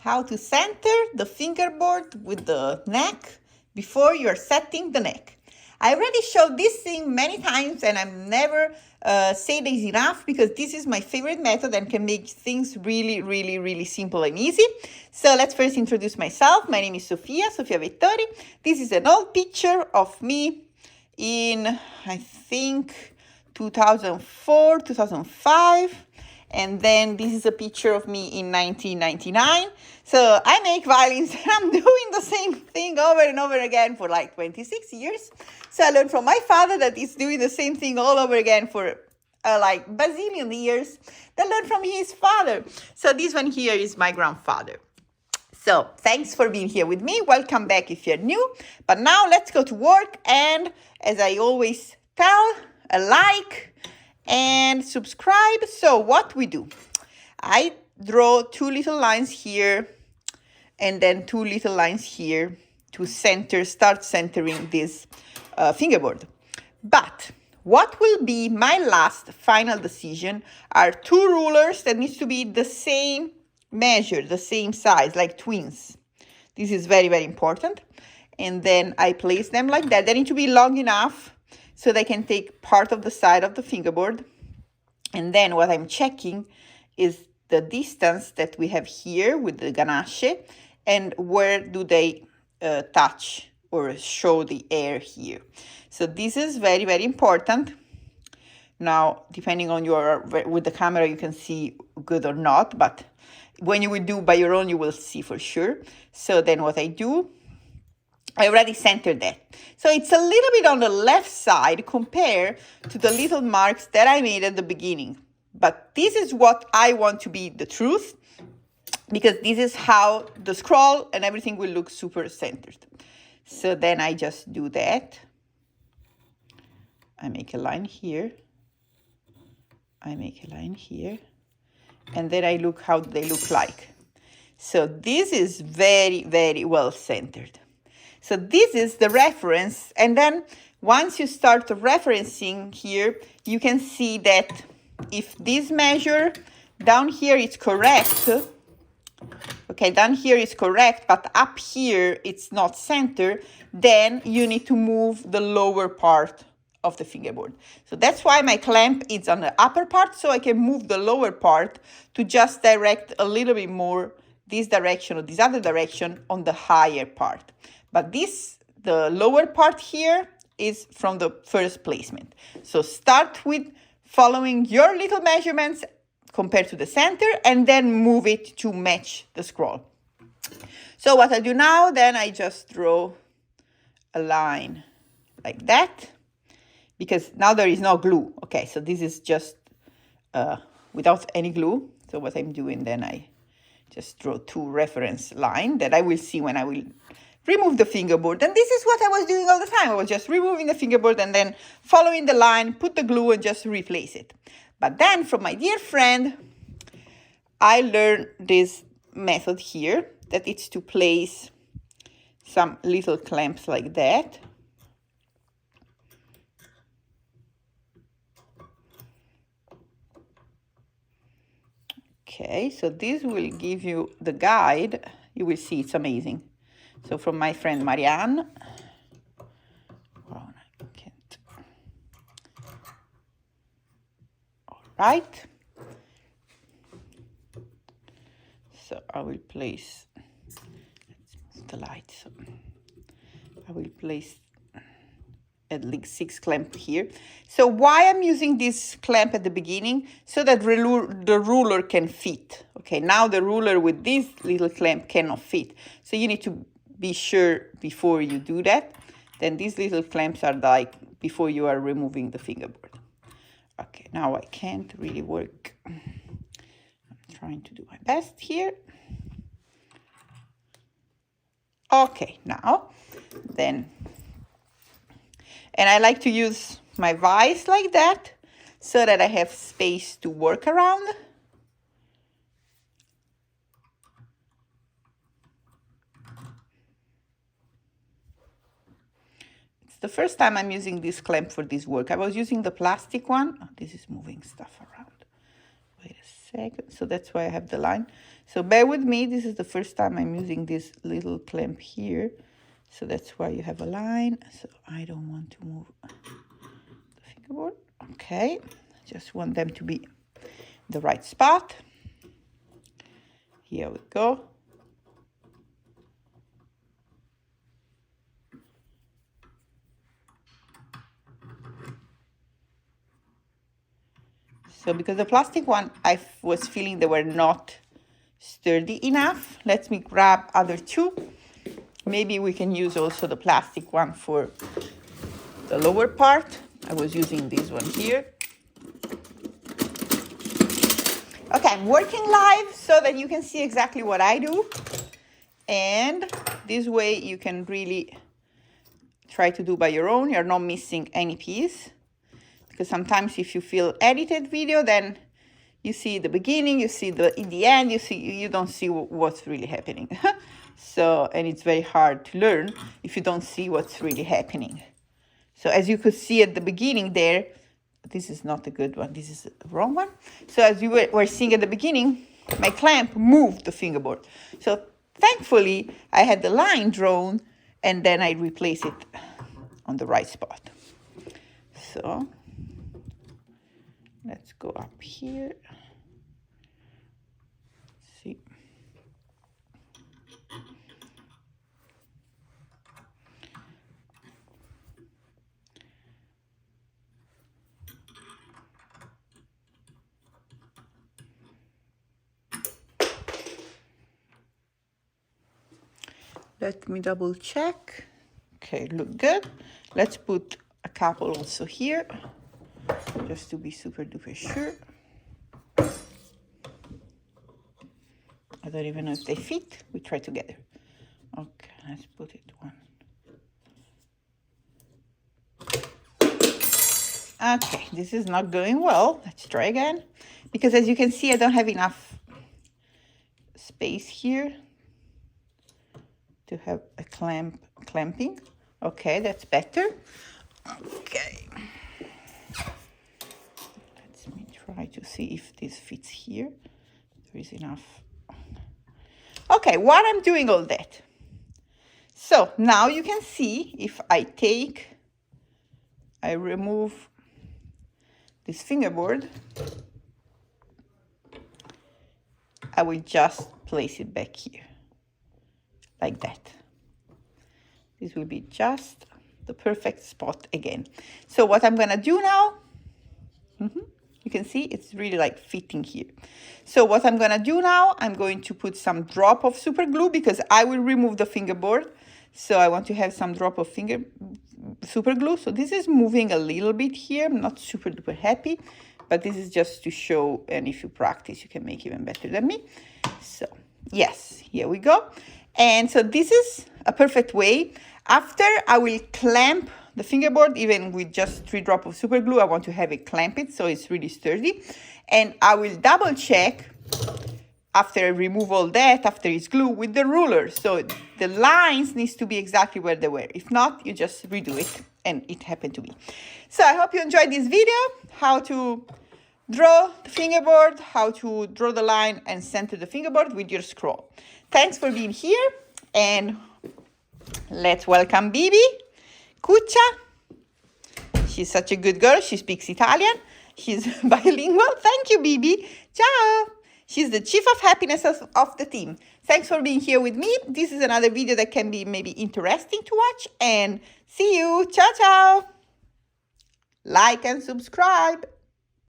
how to center the fingerboard with the neck before you're setting the neck. I already showed this thing many times and I'm never say this enough because this is my favorite method and can make things really simple and easy. So let's first introduce myself. My name is Sofia Vettori. This is an old picture of me in, I think, 2004, 2005. And then this is a picture of me in 1999. So I make violins and I'm doing the same thing over and over again for like 26 years. So I learned from my father that he's doing the same thing all over again for like bazillion years. Then learned from his father. So this one here is my grandfather. So thanks for being here with me. Welcome back if you're new. But now let's go to work. And as I always tell, a like and subscribe. So what we do, I draw two little lines here and then two little lines here to start centering this fingerboard. But what will be my last final decision are two rulers that needs to be the same measure, the same size, like twins. This is very important. And then I place them like that. They need to be long enough so they can take part of the side of the fingerboard. And then what I'm checking is the distance that we have here with the ganache and where do they touch or show the air here. So this is very important. Now, depending on with the camera, you can see good or not, but when you will do by your own, you will see for sure. So then what I do, I already centered that. So it's a little bit on the left side compared to the little marks that I made at the beginning. But this is what I want to be the truth, because this is how the scroll and everything will look super centered. So then I just do that. I make a line here. I make a line here. And then I look how they look like. So this is very well centered. So this is the reference. And then once you start referencing here, you can see that if this measure down here is correct, okay, down here is correct, but up here it's not centered, then you need to move the lower part of the fingerboard. So that's why my clamp is on the upper part, so I can move the lower part to just direct a little bit more this direction or this other direction on the higher part. But the lower part here is from the first placement. So start with following your little measurements compared to the center and then move it to match the scroll. So what I do now, then I just draw a line like that because now there is no glue. Okay, so this is just without any glue. So what I'm doing then, I just draw two reference lines that I will see when I will remove the fingerboard. And this is what I was doing all the time. I was just removing the fingerboard and then following the line, put the glue and just replace it. But then from my dear friend, I learned this method here, that it's to place some little clamps like that. Okay, so this will give you the guide. You will see it's amazing. So from my friend Marianne. Oh, I can't. All right. So I will place, let's move the light. So I will place at least 6 clamps here. So why I'm using this clamp at the beginning? So that the ruler can fit. Okay, now the ruler with this little clamp cannot fit. So you need to be sure before you do that. Then these little clamps are like before you are removing the fingerboard. Okay, now I can't really work. I'm trying to do my best here. Okay, now then. And I like to use my vise like that so that I have space to work around. It's the first time I'm using this clamp for this work. I was using the plastic one. Oh, this is moving stuff around. Wait a second. So that's why I have the line. So bear with me. This is the first time I'm using this little clamp here. So that's why you have a line. So I don't want to move the fingerboard. Okay. Just want them to be the right spot. Here we go. So because the plastic one, I was feeling they were not sturdy enough. Let me grab other two. Maybe we can use also the plastic one for the lower part. I was using this one here. Okay, I'm working live so that you can see exactly what I do. And this way you can really try to do by your own. You're not missing any piece. Because sometimes if you feel edited video, then you see the beginning, you see in the end, you don't see what's really happening. So, and it's very hard to learn if you don't see what's really happening. So as you could see at the beginning there, this is not a good one, this is the wrong one. So as you were seeing at the beginning, my clamp moved the fingerboard. So thankfully I had the line drawn and then I replace it on the right spot. So let's go up here. See. Let me double check. Okay, look good. Let's put a couple also here, just to be super duper sure. I don't even know if they fit. We try together. Okay, let's put it one. Okay, this is not going well. Let's try again. Because as you can see, I don't have enough space here to have a clamping. Okay, that's better. Okay. Let me try to see if this fits here. There is enough. Okay, while I'm doing all that. So now you can see if I remove this fingerboard, I will just place it back here, like that. This will be just the perfect spot again. So what I'm gonna do now, you can see it's really like fitting here. So what I'm gonna do now, I'm going to put some drop of super glue because I will remove the fingerboard. So I want to have some drop of super glue. So this is moving a little bit here. I'm not super duper happy, but this is just to show, and if you practice, you can make even better than me. So yes, here we go. And so this is a perfect way. After I will clamp the fingerboard, even with just 3 drops of super glue, I want to have it clamp it so it's really sturdy. And I will double check after I remove all that, after it's glued, with the ruler. So the lines needs to be exactly where they were. If not, you just redo it. And it happened to me. So I hope you enjoyed this video, how to draw the fingerboard, how to draw the line and center the fingerboard with your scroll. Thanks for being here, and let's welcome Bibi, Cuccia. She's such a good girl. She speaks Italian. She's bilingual. Thank you, Bibi. Ciao. She's the chief of happiness of the team. Thanks for being here with me. This is another video that can be maybe interesting to watch. And see you. Ciao, ciao. Like and subscribe.